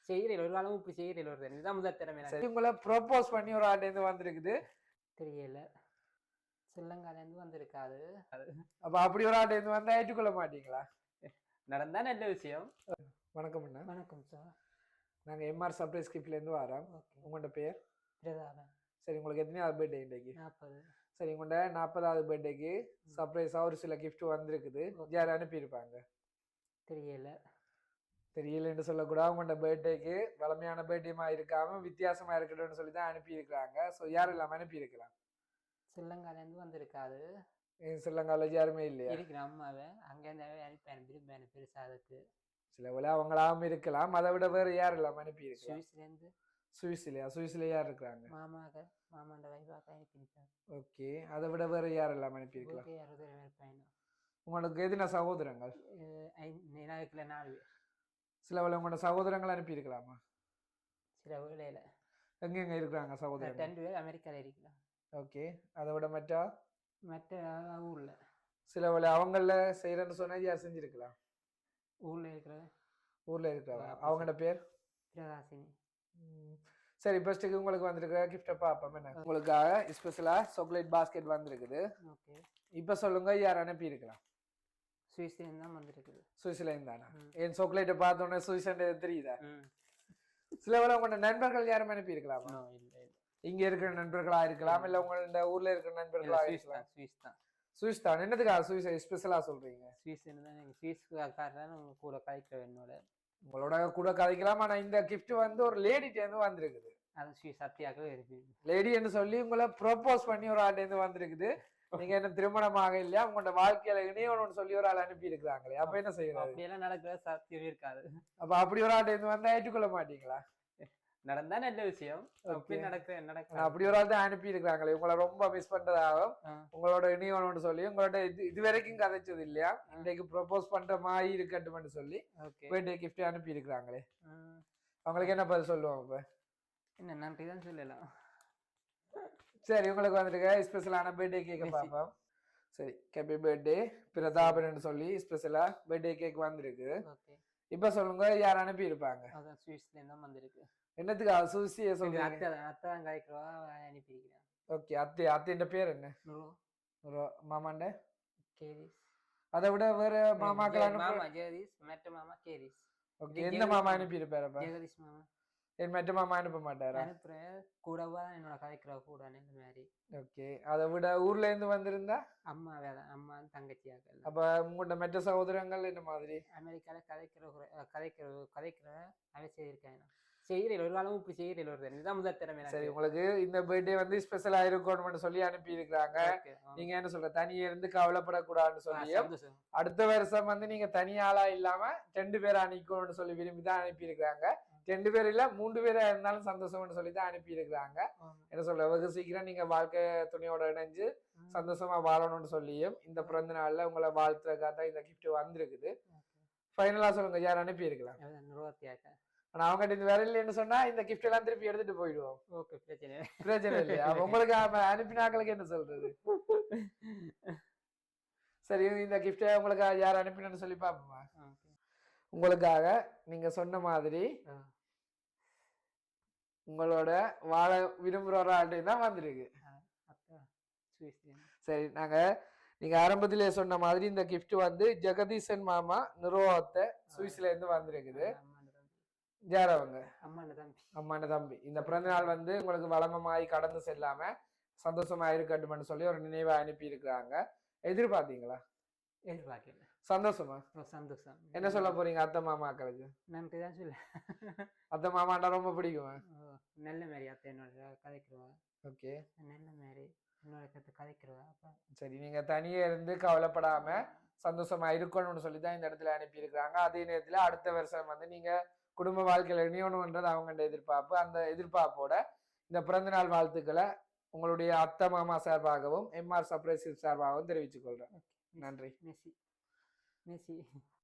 செய்யறீங்க ஒரு காலமும் இப்படி செய்யறீங்க ஒரு இதுதான் முதல் திறமை. சரி, உங்களை ப்ரொபோஸ் பண்ணி ஒரு ஆண்டு வந்திருக்குது. தெரியல, சில்லங்காலேருந்து வந்திருக்காது. அப்ப அப்படி ஒரு ஆண்டு வந்தா ஏற்றுக்கொள்ள மாட்டீங்களா? நடந்தா நல்ல விஷயம். வணக்கம் அண்ணா. வணக்கம் சார். நாங்க எம்ஆர் சர்ப்ரைஸ் கிஃப்ட்ல இருந்து வரோம். உங்களோட பேர்? பிரதாபன். சரி, உங்களுக்கு எத்தனையாவது பர்த்டே இன்னைக்கு? 40. சரி, உங்களோட 40வது பர்த்டேக்கு சர்ப்ரைஸா ஒரு சில கிஃப்ட் வந்திருக்குது. யார் அனுப்பியிருப்பாங்க? தெரியல. தெரியலன்னு சொல்லக்கூடாது. உங்களோட பர்த்டேக்கு வளமையான பர்த்டேமா இருக்காம வித்தியாசமா இருக்கட்டும்னு சொல்லி தான் அனுப்பியிருக்கிறாங்க. ஸோ யாரும் இல்லாம அனுப்பியிருக்கலாம். சில்லங்காலேருந்து வந்திருக்காது. ஸ்ரீலங்கால யாருமே இல்லையா? இருக்கிற அம்மாவை அங்கேருந்து அனுப்பி பெருசா அதுக்கு சில வேலை அவங்களாவும் இருக்கலாம். அதை விட வேற யார் இல்லாம அனுப்பியிருக்கலாம்? சுவிஸ்லேருந்து. சுவிஸ்ல யார் இருக்கிறாங்க? மாமாண்ட வைஃபாக அனுப்பியிருக்காங்க. ஓகே, அதை விட வேற யார் இல்லாம அனுப்பியிருக்கலாம்? இருப்பேன். உங்களுக்கு எதுனா சகோதரங்கள்? நிலவுக்குள்ள 4 பேர். சில வேலை உங்களோட சகோதரங்கள் அனுப்பியிருக்கலாமா? சில வேலையில எங்க இருக்கிறாங்க சகோதரர்? 2 பேர் அமெரிக்காவில் இருக்கலாம். ஓகே, அதை விட மற்ற ஊர்ல சில வேலை அவங்கள செய்யறேன்னு சொன்னா யார் செஞ்சிருக்கலாம்? ஊர்ல இருக்கிற அவங்களோட பேர் பிரகாசினி. சரி, ஃபர்ஸ்ட்டுக்கு உங்களுக்கு வந்திருக்கிற கிஃப்டை பார்ப்போம். என்ன உங்களுக்காக ஸ்பெஷலா சாக்லேட் பாஸ்கெட் வந்திருக்குது. ஓகே, இப்ப சொல்லுங்க யார் அனுப்பி இருக்கலாம்? சுவிஸ்லேருந்து தான் வந்திருக்குது. சுவிஸ்லேருந்து தானே? என் சாக்லேட்டை பார்த்தோன்னே சுவிஸ்லேருந்து தெரியுதா? சில வேலை உங்களோட நண்பர்கள் யாரும் அனுப்பி இருக்கலாமா? இங்க இருக்கிற நண்பர்களா இருக்கலாம், இல்ல உங்களோட ஊர்ல இருக்கிற நண்பர்களா இருக்கலாம். சுவிஸ் தான். என்னதுக்காக சுவிஸ் ஸ்பெஷலா சொல்றீங்க? சுவிஸ்காரன் கூட கழிக்கிற என்னோட உங்களோட கூட கதைக்கலாம். ஆனா இந்த கிஃப்ட் வந்து ஒரு லேடிட்டேருந்து வந்திருக்குது. அது சத்தியாகவே இருக்கு. லேடி என்று சொல்லி உங்களை ப்ரொபோஸ் பண்ணி ஒரு ஆட்டேருந்து வந்திருக்குது. நீங்க என்ன திருமணமாக இல்லையா, உங்களோட வாழ்க்கையில இணையணும்னு சொல்லி ஒரு ஆள் அனுப்பி இருக்கிறாங்களே, அப்ப என்ன செய்யறது? அப்படியெல்லாம் நடக்கிற சத்தியமே இருக்காது. அப்ப அப்படி ஒரு ஆட்டேருந்து வந்தா ஏற்றுக்கொள்ள மாட்டீங்களா? நடந்தா நல்ல விஷயம். அப்படி ஒரு ஆள் தான் அனுப்பி இருக்கிறாங்களே, உங்களை ரொம்ப மிஸ் பண்றதாகவும் உங்களோட இணையணும்னு சொல்லி உங்களோட இது வரைக்கும் கதைச்சது இல்லையா, இன்றைக்கு ப்ரொபோஸ் பண்ற மாதிரி இருக்கட்டும்னு சொல்லி பர்த்டே கிஃப்ட் அனுப்பி இருக்கிறாங்களே, அவங்களுக்கு என்ன பதில் சொல்லுவோம்? இப்ப என்ன நன்றி தான் சொல்லலாம். சரி, உங்களுக்கு வந்துட்டு ஸ்பெஷலான பர்த்டே கேக்க பார்ப்போம். சரி, ஹேப்பி பர்த்டே பிரதாபன் சொல்லி ஸ்பெஷலா பர்த்டே கேக் வந்திருக்கு. இப்ப சொல்லுங்க யார் அனுப்பி இருப்பாங்க? அதான் சுவிஸ்ல இருந்து வந்திருக்கு. என்னத்துக்கு சுவிஸ்ல சொல்றீங்க? அத்தை தான் காய்க்கிறவா அனுப்பி இருக்கிறேன். ஓகே, அத்தையோட பேர் என்ன? மாமாண்ட கேரிஸ். அதை விட வேற மாமாக்கள்? மாமா ஜெகதீஷ், மற்ற மாமா கேரிஸ். ஓகே, எந்த மாமா அனுப்பி இருப்பாரு? ஜெகதீஷ் மாமா. என் மற்ற மாமா அனுப்ப மாட்டாரா? அனுப்புறேன் கூடவா என்னோட கதைக்கிறவ கூட இந்த மாதிரி. ஓகே, அதை விட ஊர்ல இருந்து வந்திருந்தா அம்மா அம்மா தங்கச்சியாக. அப்ப உங்களோட மற்ற சகோதரங்கள் என்ன மாதிரி? அமெரிக்கால கதைக்கிற அவை செய்திருக்கேன். செய்யறீங்க ஒரு காலமும் இப்படி செய்யறீங்க ஒரு இதுதான் முதல் திறமை. சரி, உங்களுக்கு இந்த பர்த்டே வந்து ஸ்பெஷலா இருக்கணும்னு சொல்லி அனுப்பி இருக்கிறாங்க. நீங்க என்ன சொல்ற, தனியா இருந்து கவலைப்படக்கூடாதுன்னு சொல்லி அடுத்த வருஷம் வந்து நீங்க தனியாளா இல்லாம 2 பேரா அனுப்பிக்கணும்னு சொல்லி விரும்பிதான் அனுப்பி இருக்கிறாங்க. 2 பேர் இல்ல 3 பேரா இருந்தாலும் சந்தோஷம்னு சொல்லி தான் அனுப்பி இருக்கிறாங்க. என்ன சொல்ற, வெகு சீக்கிரம் நீங்க வாழ்க்கை துணையோட இணைஞ்சு சந்தோஷமா வாழணும்னு சொல்லியும் இந்த பிறந்த நாள்ல உங்களை வாழ்த்துறதுக்காக இந்த கிஃப்ட் வந்திருக்குது. ஃபைனலா சொல்லுங்க யார் அனுப்பி இருக்கலாம்? ஆனா அவங்க இந்த வேற இல்லைன்னு சொன்னா இந்த கிஃப்ட் எல்லாம் திருப்பி எடுத்துட்டு போயிடுவோம். ஓகே, பிரச்சனை இல்லையா? உங்களுக்கு அனுப்பினாக்களுக்கு என்ன சொல்றது? சரி, இந்த கிஃப்ட் உங்களுக்கு யார் அனுப்பினு சொல்லி பாப்போமா? உங்களுக்காக நீங்க சொன்ன மாதிரி உங்களோட வாழ விரும்புற ஒரு ஆள்கிட்ட தான் வந்திருக்கு. சரி, நீங்க ஆரம்பத்திலே சொன்ன மாதிரி இந்த கிஃப்ட் வந்து ஜெகதீசன் மாமா நிறுவனத்தை சுவிஸ்ல இருந்து வந்திருக்குது. யார் அவங்க? அம்மான தம்பி. இந்த பிறந்த நாள் வந்து உங்களுக்கு வளமமாய் கடந்து செல்லாம சந்தோஷமா இருக்கட்டும்னு சொல்லி ஒரு நினைவை அனுப்பி இருக்கிறாங்க. எதிர்பார்த்தீங்களா? எதிர்பார்க்கல. சந்தோஷமா? சந்தோஷம். என்ன சொல்ல போறீங்க அத்தை மாமாக்களுக்கு? நன்றி தான் சொல்ல. அத்தை மாமாண்டா ரொம்ப பிடிக்குமா? நல்ல மாதிரி அத்தை என்னோட கதைக்கிறவா. ஓகே, நல்ல மாதிரி என்னோட கதைக்கிறவா. சரி, நீங்க தனியே இருந்து கவலைப்படாம சந்தோஷமா இருக்கணும்னு சொல்லி தான் இந்த இடத்துல அனுப்பி இருக்கிறாங்க. அதே நேரத்துல அடுத்த வருஷம் வந்து நீங்க குடும்ப வாழ்க்கையில இணையணும்ன்றது அவங்களோட எதிர்பார்ப்பு. அந்த எதிர்பார்ப்போட இந்த பிறந்த நாள் வாழ்த்துக்களை உங்களுடைய அத்தை மாமா சார்பாகவும் எம்ஆர் சர்ப்ரைஸ் சார்பாகவும் தெரிவித்துக் கொள்றேன். நன்றி. மெஸ்ஸி.